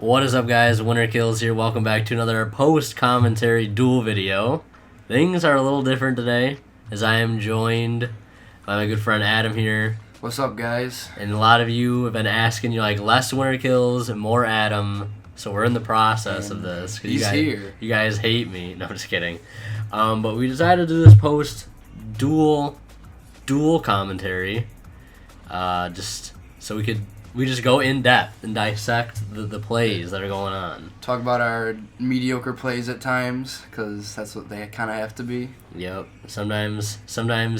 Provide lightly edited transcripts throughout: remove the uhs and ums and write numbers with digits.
What is up, guys? Winter Kills here. Welcome back to another post-commentary duel video. Things are a little different today, as I am joined by my good friend Adam here. What's up, guys? And a lot of you have been asking, you like, less Winter Kills and more Adam. So we're in the process of this. He's here. You guys hate me. No, I'm just kidding. But we decided to do this post-duel commentary. Just so we just go in depth and dissect the plays that are going on. Talk about our mediocre plays at times, because that's what they kind of have to be. Yep. Sometimes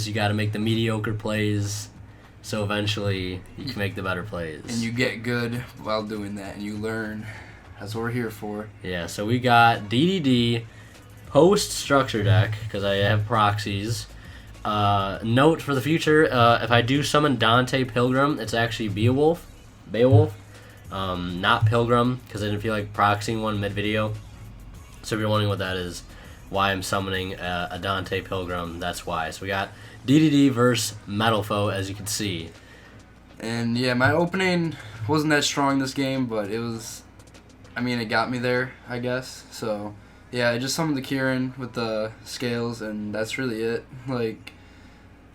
you got to make the mediocre plays, so eventually you can make the better plays. And you get good while doing that, and you learn. That's what we're here for. Yeah. So we got DDD post structure deck because I have proxies. Note for the future: if I do summon Dante Pilgrim, it's actually Beowulf, not Pilgrim, because I didn't feel like proxying one mid-video. So if you're wondering what that is, why I'm summoning a Dante Pilgrim, that's why. So we got DDD versus Metalfoes, as you can see. And yeah, my opening wasn't that strong this game, but it got me there, I guess. So yeah, I just summoned the Kieran with the scales, and that's really it. Like,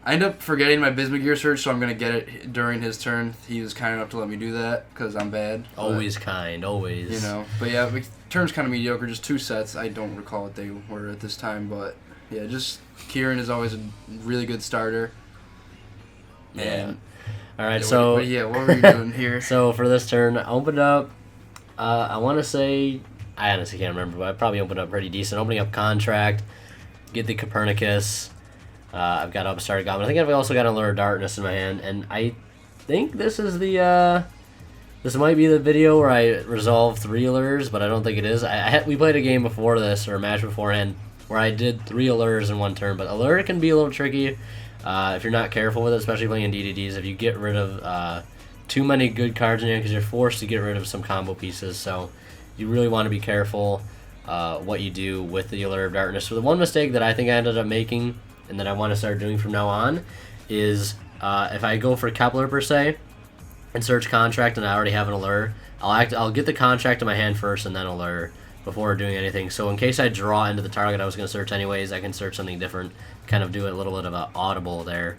I end up forgetting my Bismuth Gear Surge, so I'm going to get it during his turn. He was kind enough to let me do that, because I'm bad. Always kind, always. You know, but yeah, the turn's kind of mediocre, just 2 sets. I don't recall what they were at this time, but yeah, just Kieran is always a really good starter. Yeah. All right, what were you doing here? So for this turn, I opened up, I want to say, I honestly can't remember, but I probably opened up pretty decent. Opening up Contract, get the Copernicus. I've got Upstart Goblin. I think I've also got a Lure of Darkness in my hand, and I think this is this might be the video where I resolve 3 allures, but I don't think it is. We played a game before this, or a match beforehand, where I did 3 allures in one turn, but allure can be a little tricky if you're not careful with it, especially playing in DDDs. If you get rid of too many good cards in here, because you're forced to get rid of some combo pieces, so you really want to be careful what you do with the Allure of Darkness. So the one mistake that I think I ended up making, and that I want to start doing from now on, is if I go for Kepler per se and search Contract and I already have an Allure, I'll get the Contract in my hand first and then Allure before doing anything. So in case I draw into the target I was going to search anyways, I can search something different, kind of do a little bit of an audible there.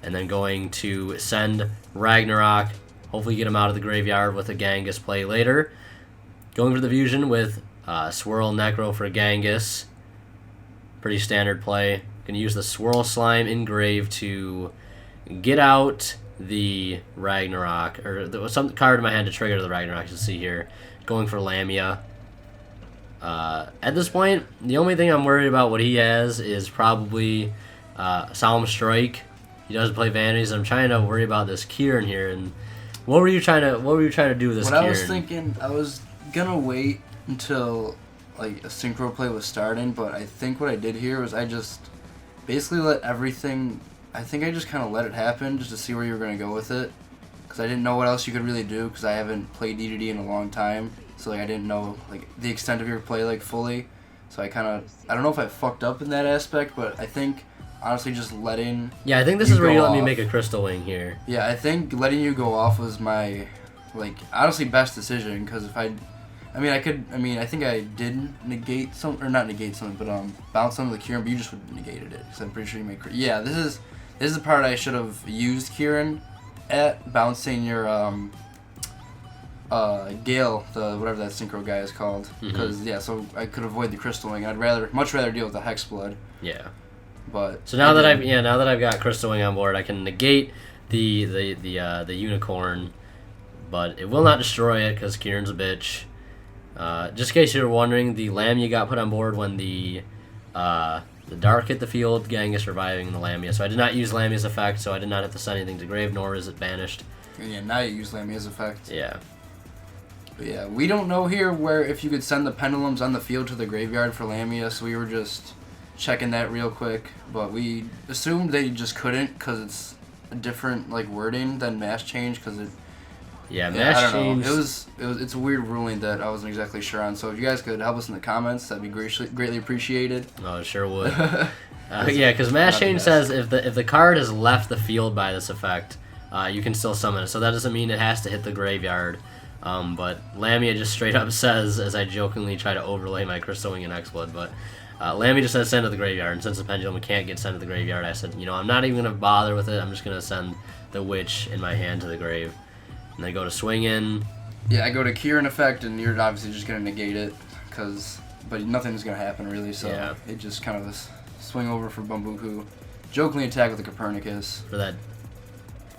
And then going to send Ragnarok, hopefully get him out of the graveyard with a Genghis play later. Going for the fusion with Swirl Necro for Genghis. Pretty standard play. Going to use the Swirl Slime Engrave to get out the Ragnarok, or some card in my hand to trigger the Ragnarok, you see here. Going for Lamia. At this point, the only thing I'm worried about what he has is probably Solemn Strike. He doesn't play Vanities. I'm trying to worry about this Kieran here. And what were you trying to do with this Kieran? I was thinking, I was gonna wait until like a synchro play was starting, but I think what I did here was I just basically let everything. I think I just kind of let it happen just to see where you were gonna go with it, because I didn't know what else you could really do, because I haven't played DDD in a long time. So like I didn't know like the extent of your play like fully. So I don't know if I fucked up in that aspect, but I think honestly just letting. Yeah, I think this is where you let me make a Crystal Wing here. Yeah, I think letting you go off was my honestly best decision, because if I think I did negate some, or not negate something, but bounce some of the Kieran, but you just would have negated it, because I'm pretty sure you make. Yeah, this is the part I should have used Kieran at, bouncing your Gale, whatever that synchro guy is called, because so I could avoid the Crystal Wing. I'd much rather deal with the Hex Blood. Yeah. But so now that I've got Crystal Wing on board, I can negate the Unicorn, but it will not destroy it because Kieran's a bitch. Just in case you were wondering, the Lamia got put on board when the Dark hit the field, Genghis reviving the Lamia. So I did not use Lamia's effect, so I did not have to send anything to grave, nor is it banished. Yeah, now you use Lamia's effect. Yeah. But yeah, we don't know here if you could send the Pendulums on the field to the graveyard for Lamia, so we were just checking that real quick. But we assumed they just couldn't, because it's a different wording than Mass Change, because it. Yeah, Mass Change. It's a weird ruling that I wasn't exactly sure on. So if you guys could help us in the comments, that'd be greatly appreciated. Oh, it sure would. Yeah, because Mass Change says if the card has left the field by this effect, you can still summon it. So that doesn't mean it has to hit the graveyard. But Lamia just straight up says, as I jokingly try to overlay my Crystal Wing and X-Blood, but Lamia just says send to the graveyard, and since the Pendulum can't get sent to the graveyard, I said, I'm not even going to bother with it, I'm just going to send the Witch in my hand to the grave. And I go to swing in. Yeah, I go to Kieran effect, and you're obviously just going to negate it, but nothing's going to happen really, so yeah. It just kind of a swing over for Bumbuku. Jokingly attack with the Copernicus. For that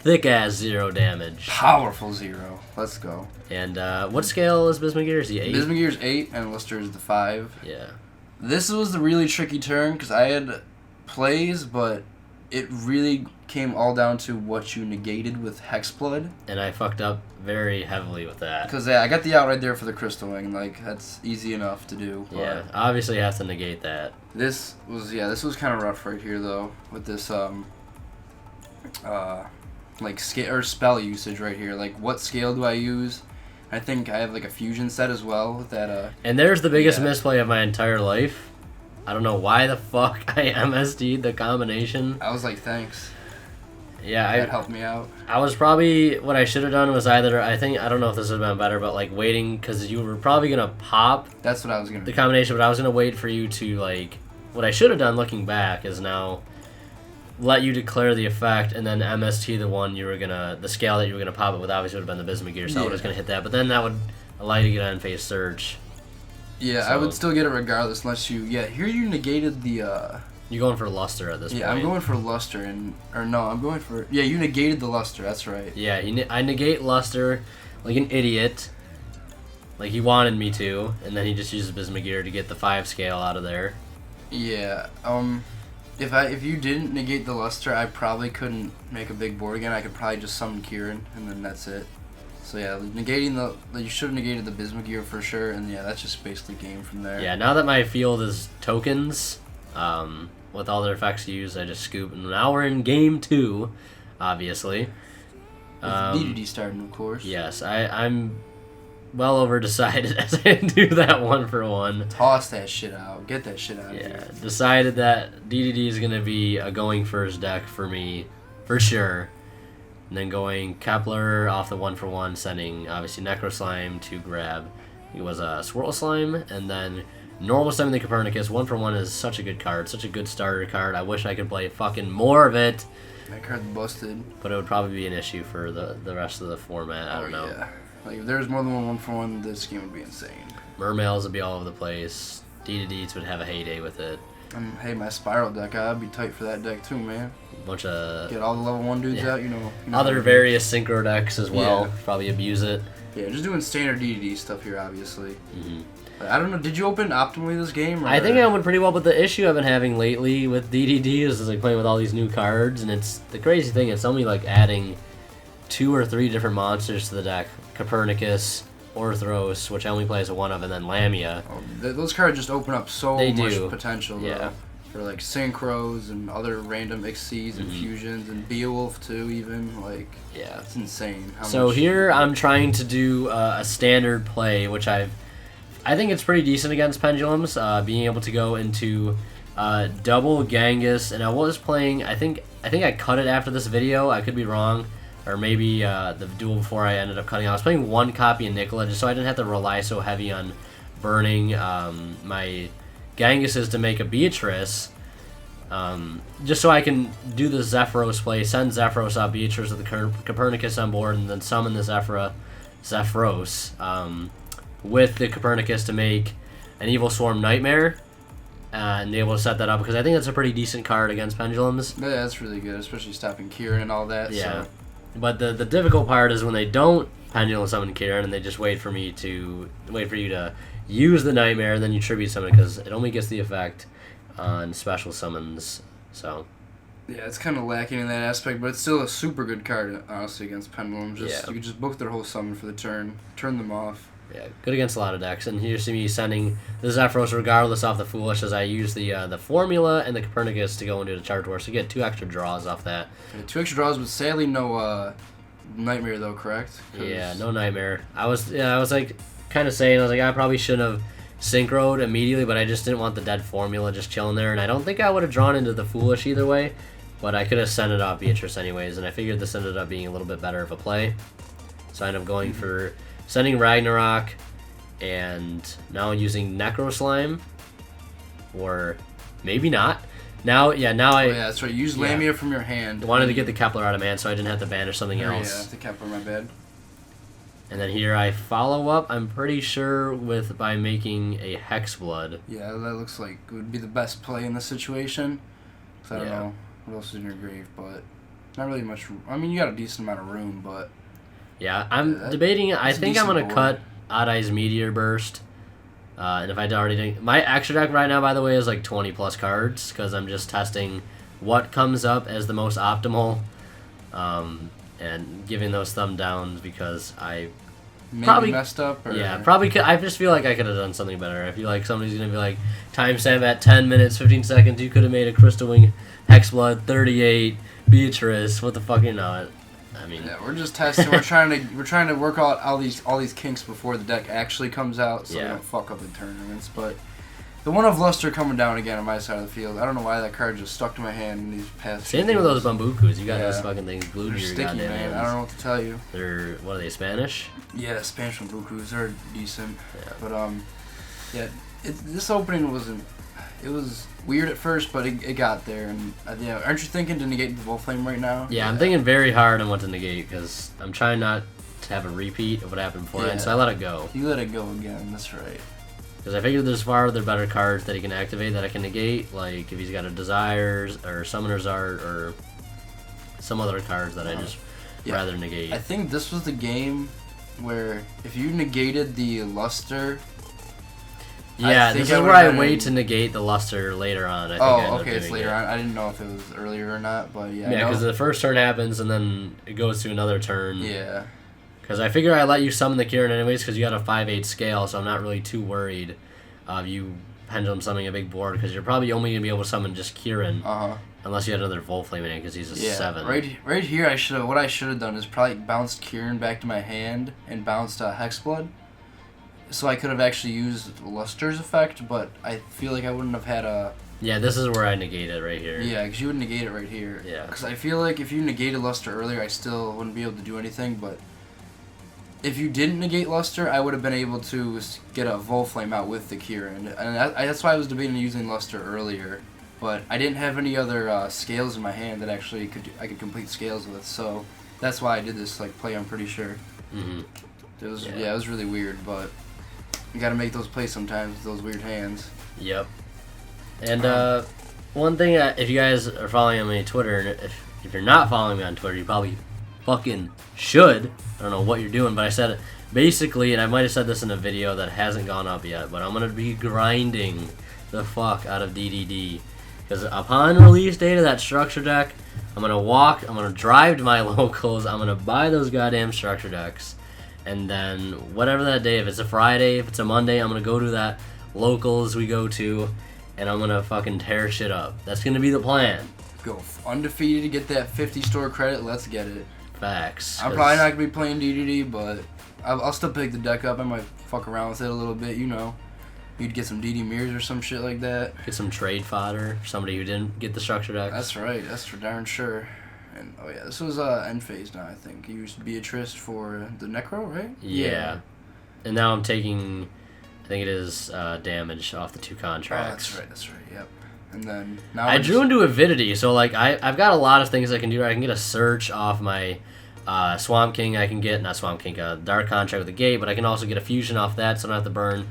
thick-ass 0 damage. Powerful 0. Let's go. And what scale is Bismugear? Is he 8? Bismugear's 8, and Lister is the 5. Yeah. This was the really tricky turn, because I had plays, but it really came all down to what you negated with Hexblood. And I fucked up very heavily with that. Because I got the out right there for the Crystal Wing, like, that's easy enough to do. Yeah, obviously you have to negate that. This was kind of rough right here, though, with this, spell usage right here. Like, what scale do I use? I think I have, like, a fusion set as well with that, And there's the biggest misplay of my entire life. I don't know why the fuck I MSD'd the combination. I was like, thanks. Yeah, that helped me out. I was probably, what I should have done was I don't know if this would have been better, but, like, waiting, because you were probably going to pop. That's what I was going to do. The combination, but I was going to wait for you to, like, what I should have done looking back is now let you declare the effect, and then MST the scale that you were gonna pop it with obviously would have been the Bismugear, so I was gonna hit that. But then that would allow you to get on phase search. Yeah, so I would still get it regardless, unless you. Yeah, here you negated the. You're going for Luster at this point. Yeah, I'm going for Luster, I'm going for. Yeah, you negated the Luster. That's right. Yeah, I negate Luster like an idiot, like he wanted me to, and then he just uses Bismugear to get the 5 scale out of there. Yeah. If you didn't negate the Luster, I probably couldn't make a big board again. I could probably just summon Kieran, and then that's it. So yeah, negating you should have negated the Bismugear for sure, and yeah, that's just basically game from there. Yeah, now that my field is tokens, with all their effects used, I just scoop, and now we're in game 2, obviously. With DDD starting, of course. Yes, I'm well over decided as I do that 1-for-1. Toss that shit out. Get that shit out of here. Yeah, decided that DDD is going to be a going first deck for me, for sure. And then going Kepler off the 1-for-1, sending obviously Necro Slime to grab. It was a Swirl Slime, and then normal summon the Copernicus. 1-for-1 is such a good card, such a good starter card. I wish I could play fucking more of it. That card's busted. But it would probably be an issue for the rest of the format. I don't know. Yeah. Like, if there was more than one 1-for-1, this game would be insane. Mermails would be all over the place. DDDs would have a heyday with it. Hey, my Spiral deck, I'd be tight for that deck too, man. Bunch of... Get all the level 1 dudes out, you know other various synchro decks as well. Probably abuse it. Yeah, just doing standard DDD stuff here, obviously. But I don't know, did you open optimally this game? Or? I think I went pretty well, but the issue I've been having lately with DDD is like playing with all these new cards, and it's the crazy thing, it's only like adding 2 or 3 different monsters to the deck. Copernicus, Orthros, which I only play as a one of, and then Lamia. Those cards just open up so much potential, though. Yeah. For like synchros and other random XCs and fusions and Beowulf too, even like it's insane. So here I'm trying to do a standard play, which I think it's pretty decent against Pendulums, being able to go into double Genghis, and I was playing. I think I cut it after this video. I could be wrong. Or maybe the duel before I ended up cutting out. I was playing 1 copy of Nicola just so I didn't have to rely so heavy on burning my Genghises to make a Beatrice. Just so I can do the Zephyros play, send Zephyros out Beatrice with the Copernicus on board, and then summon the Zephyros with the Copernicus to make an Evil Swarm Nightmare. And be able to set that up, because I think that's a pretty decent card against Pendulums. Yeah, that's really good, especially stopping Kieran and all that. Yeah. So. But the difficult part is when they don't Pendulum Summon Kieran and they just wait for you to use the Nightmare and then you Tribute Summon, because it only gets the effect on special summons. So yeah, it's kind of lacking in that aspect, but it's still a super good card, honestly, against Pendulum. You can just book their whole summon for the turn them off. Yeah, good against a lot of decks. And here you see me sending the Zephyros regardless off the Foolish, as I use the Formula and the Copernicus to go into the Charge War, so you get 2 extra draws off that. Yeah, 2 extra draws, but sadly no Nightmare though, correct? Yeah, no Nightmare. I was like kind of saying, I probably shouldn't have synchroed immediately, but I just didn't want the dead Formula just chilling there, and I don't think I would have drawn into the Foolish either way, but I could have sent it off Beatrice anyways, and I figured this ended up being a little bit better of a play. So I ended up going for sending Ragnarok, and now using Necro Slime, or maybe not. Now yeah, that's right. Use Lamia from your hand. I wanted to get the Kepler out of my hand so I didn't have to banish something else. Yeah, the Kepler, my bad. And then here I follow up, I'm pretty sure, by making a Hexblood. Yeah, that looks like it would be the best play in this situation. So I don't know what else is in your grave, but not really much. I mean, you got a decent amount of room, but... Yeah, I'm debating. I think I'm going to cut Odd Eye's Meteor Burst. And if I already didn't... My extra deck right now, by the way, is like 20 plus cards, because I'm just testing what comes up as the most optimal. And giving those thumb downs because I probably messed up. Or? Yeah, probably. I just feel like I could have done something better. I feel like somebody's gonna be like, timestamp at 10 minutes 15 seconds. You could have made a Crystal Wing Hexblood 38 Beatrice. What the fuck, you know? I mean, yeah, we're just testing. we're trying to work out all these kinks before the deck actually comes out, so we don't fuck up the tournaments. But the one of Luster coming down again on my side of the field. I don't know why that card just stuck to my hand in these past. Same thing with those Bambukus. You got those fucking things glued to your sticky, goddamn man. hands. I don't know what to tell you. They're what are they, Spanish? Yeah, Spanish Bambukus. They're decent. Yeah. But this opening wasn't. It was weird at first, but it got there. And aren't you thinking to negate the Volflame right now? Yeah, I'm thinking very hard on what to negate because I'm trying not to have a repeat of what happened beforehand. So I let it go. You let it go again. That's right. Because I figured there's far other better cards that he can activate that I can negate, like if he's got a Desires or Summoner's Art or some other cards that I just rather negate. I think this was the game where if you negated the Luster... Yeah, this is where I wait to negate the Luster later on. Okay, it's later on. I didn't know if it was earlier or not, but yeah. Yeah, because the first turn happens and then it goes to another turn. Yeah. Because I figure I let you summon the Kieran anyways because you got a 5/8 scale, so I'm not really too worried of you pendulum summoning a big board because you're probably only going to be able to summon just Kieran unless you had another Volflame in it because he's a 7. Right here, what I should have done is probably bounced Kieran back to my hand and bounced Hexblood. So I could have actually used Luster's effect, but I feel like I wouldn't have had a... Yeah, this is where I negate it right here. Yeah, because you would negate it right here. Yeah. Because I feel like if you negated Luster earlier, I still wouldn't be able to do anything, but... If you didn't negate Luster, I would have been able to get a Volflame out with the Kieran. And that's why I was debating using Luster earlier. But I didn't have any other scales in my hand that actually I could complete scales with. So that's why I did this play, I'm pretty sure. Mm-hmm. It was really weird, but you gotta make those plays sometimes with those weird hands. Yep. And one thing, if you guys are following me on Twitter, and if you're not following me on Twitter, you probably fucking should. I don't know what you're doing, but I said it basically, and I might have said this in a video that hasn't gone up yet, but I'm going to be grinding the fuck out of DDD. Because upon release date of that structure deck, I'm going to drive to my locals, I'm going to buy those goddamn structure decks, and then whatever that day, if it's a Friday, if it's a Monday, I'm going to go to that locals we go to, and I'm going to fucking tear shit up. That's going to be the plan. Go undefeated to get that 50 store credit, let's get it. Facts. I'm probably not going to be playing DDD, but I'll still pick the deck up. I might fuck around with it a little bit, you know. You'd get some DD mirrors or some shit like that. Get some trade fodder. Somebody who didn't get the structure decks. That's right. That's for darn sure. And this was end phase now, I think. You used Beatrice for the Necro, right? Yeah. And now I'm taking, I think it is damage off the 2 contracts. Oh, that's right, yep. And then now I drew into Avidity, so I've got a lot of things I can do. I can get a search off my Swamp King. I can get, not Swamp King, a Dark Contract with the Gate, but I can also get a fusion off that, so I don't have to burn.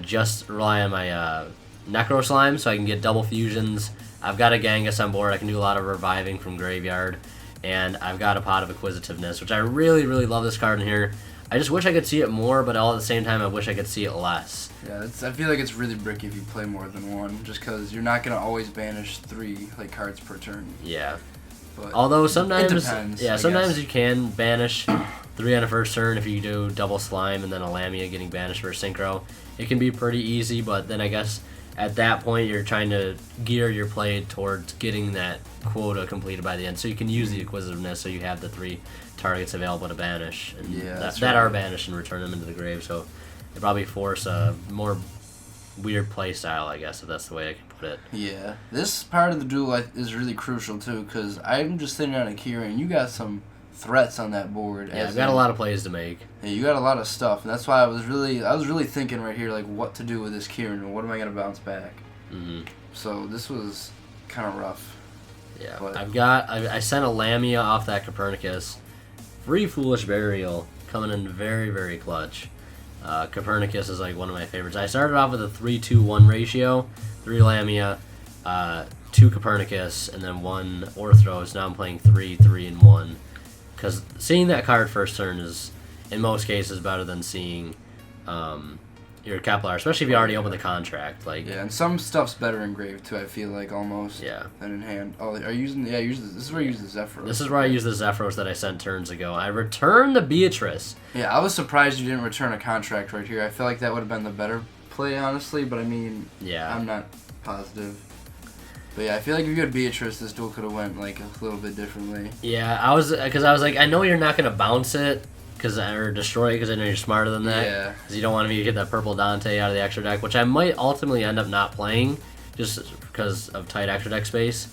Just rely on my Necro Slime, so I can get double fusions. I've got a Genghis on board. I can do a lot of reviving from Graveyard. And I've got a Pot of Acquisitiveness, which I really, really love this card in here. I just wish I could see it more, but all at the same time, I wish I could see it less. Yeah, I feel like it's really bricky if you play more than one, just because you're not going to always banish 3 cards per turn. Yeah. But although sometimes, it depends, sometimes you can banish 3 on a first turn if you do double Slime and then a Lamia getting banished for a Synchro. It can be pretty easy, but then I guess at that point you're trying to gear your play towards getting that quota completed by the end, so you can use the Acquisitiveness so you have the 3 targets available to banish, and that are banished and return them into the grave, so it probably force a more weird play style, I guess, if that's the way I can put it. Yeah, this part of the duel is really crucial too, because I'm just sitting on a Kieran, and you got some threats on that board. Yeah, I've got a lot of plays to make. Yeah, you got a lot of stuff, and that's why I was really thinking right here, like, what to do with this Kieran, and what am I gonna bounce back? Mm-hmm. So this was kind of rough. Yeah, but I sent a Lamia off that Copernicus. Free Foolish Burial coming in very, very clutch. Copernicus is like one of my favorites. I started off with a 3-2-1 ratio, 3 Lamia, 2 Copernicus, and then 1 Orthros. Now I'm playing 3, 3, and 1. Because seeing that card first turn is, in most cases, better than seeing your Kepler, especially if you already opened the contract. Like, yeah, and some stuff's better engraved too. I feel like almost. Yeah. Than in hand. Oh, are you using? Yeah, this is where you use the Zephyros. This is where I use the Zephyros that I sent turns ago. I returned the Beatrice. Yeah, I was surprised you didn't return a contract right here. I feel like that would have been the better play, honestly. But I mean, yeah, I'm not positive. But yeah, I feel like if you had Beatrice, this duel could have went like a little bit differently. Yeah, because I was like, I know you're not gonna bounce it, or destroy it, because I know you're smarter than that. Yeah. Because you don't want me to get that purple Dante out of the extra deck, which I might ultimately end up not playing, just because of tight extra deck space.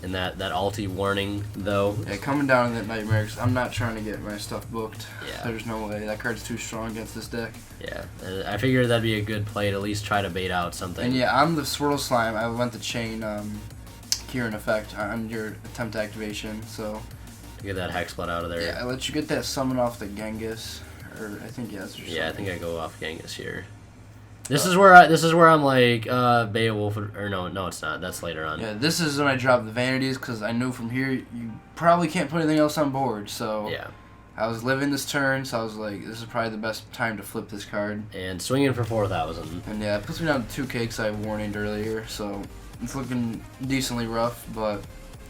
And that ulti warning though. Yeah, coming down in that nightmare, 'cause I'm not trying to get my stuff booked. Yeah. There's no way. That card's too strong against this deck. Yeah, I figured that'd be a good play to at least try to bait out something. And yeah, I'm the Swirl Slime. I went the chain Kieran effect on your attempt activation, so. Get that Hexblood out of there. Yeah, I let you get that summon off the Genghis, or I think yes. Yeah, I think I go off Genghis here. This is where I'm like Beowulf, or no, it's not. That's later on. Yeah, this is when I dropped the vanities because I knew from here you probably can't put anything else on board. So yeah, I was living this turn, so I was like, this is probably the best time to flip this card. And swinging for 4,000. And yeah, it puts me down to 2 cakes I warned earlier, so it's looking decently rough, but.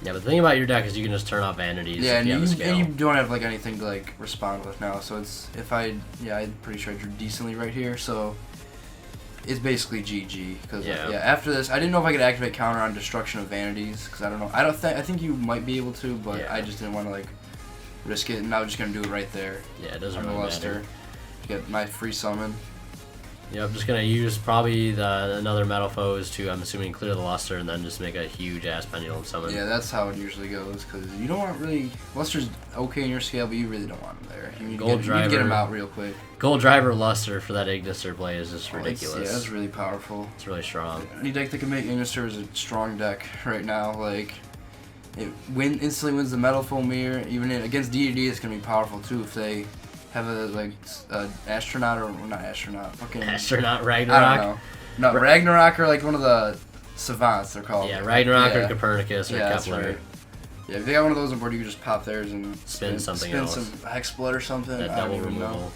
Yeah, but the thing about your deck is you can just turn off vanities. Yeah, if you have a scale. and you don't have like anything to like respond with now. So it's I'm pretty sure I drew decently right here. So it's basically GG. Because after this, I didn't know if I could activate counter on destruction of vanities because I don't know. I think you might be able to, but I just didn't want to like risk it, and I was just gonna do it right there. Yeah, it doesn't on really the luster. matter. Get my free summon. Yeah, I'm just gonna use probably another Metalfoes to, I'm assuming, clear the luster and then just make a huge ass pendulum summon. Yeah, that's how it usually goes because you don't want really luster's okay in your scale, but you really don't want him there. You need to get him out real quick. Gold Driver Luster for that Ignister play is just ridiculous. Yeah, that's really powerful. It's really strong. Any deck that can make Ignister is a strong deck right now. Like, it instantly wins the Metalfoe mirror. Even against D&D, it's gonna be powerful too if they have a astronaut or not astronaut, fucking astronaut Ragnarok. I don't know. No, Ragnarok or like one of the savants they're called. Yeah, Ragnarok or Copernicus or Kepler. Right. Yeah, if they got one of those on board, you can just pop theirs and spin something else. Spin some Hexblood or something. That double removal.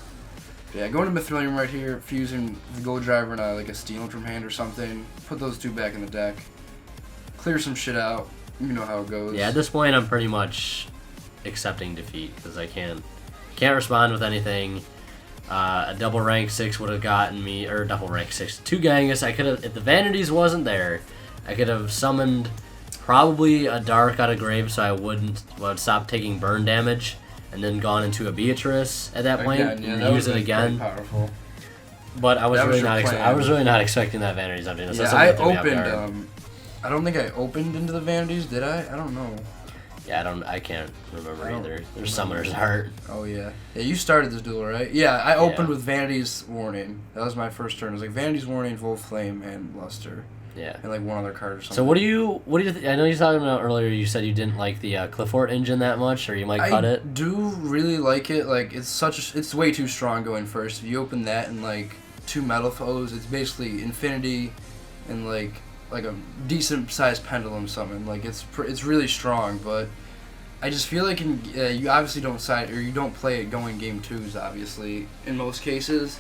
Yeah, going to Mithrilium right here, fusing the Gold Driver and like a Steel from hand or something. Put those 2 back in the deck. Clear some shit out. You know how it goes. Yeah, at this point I'm pretty much accepting defeat because I can't respond with anything. A double rank 6 would have gotten me, or double rank 6, 2 Genghis. I could have, if the vanities wasn't there, I could have summoned probably a Dark out of grave so I would stop taking burn damage, and then gone into a Beatrice at that point and use it again. Powerful. But I was really not expecting that vanities emptiness. Yeah, I opened. I don't think I opened into the vanities. Did I? I don't know. Yeah, I can't remember either. There's Summoner's Heart. Oh, yeah. Yeah, you started this duel, right? Yeah, I opened with Vanity's Warning. That was my first turn. It was like Vanity's Warning, Full Flame, and Luster. Yeah. And like one other card or something. So what do you I know you talking about earlier, you said you didn't like the Clifford engine that much, or you might cut it. I do really like it. Like, it's way too strong going first. If you open that and like 2 Metalfoes, it's basically Infinity and like a decent sized pendulum summon. Like it's really strong, but I just feel like you obviously you don't play it going game 2s obviously in most cases.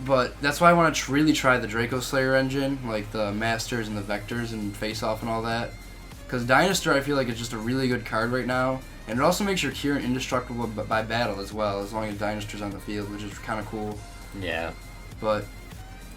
But that's why I want to really try the Draco Slayer engine, like the Masters and the Vectors and Face Off and all that. Because Dynaster I feel like is just a really good card right now, and it also makes your Kieran indestructible by battle as well, as long as Dynaster's on the field, which is kind of cool. Yeah. But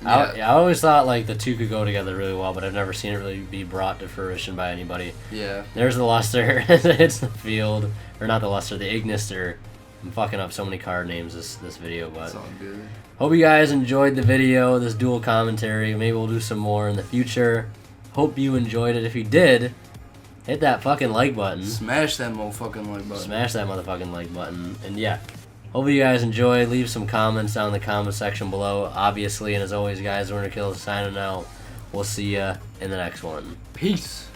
I always thought like the 2 could go together really well, but I've never seen it really be brought to fruition by anybody. Yeah. There's the Luster. It's the field. Or not the Luster, the Ignister. I'm fucking up so many card names this video, but it's all good. Hope you guys enjoyed the video, this dual commentary. Maybe we'll do some more in the future. Hope you enjoyed it. If you did, hit that fucking like button. Smash that motherfucking like button. Smash that motherfucking like button. And yeah, hopefully you guys enjoy. Leave some comments down in the comment section below, obviously. And as always, guys, we're gonna kill signing out. We'll see ya in the next one. Peace.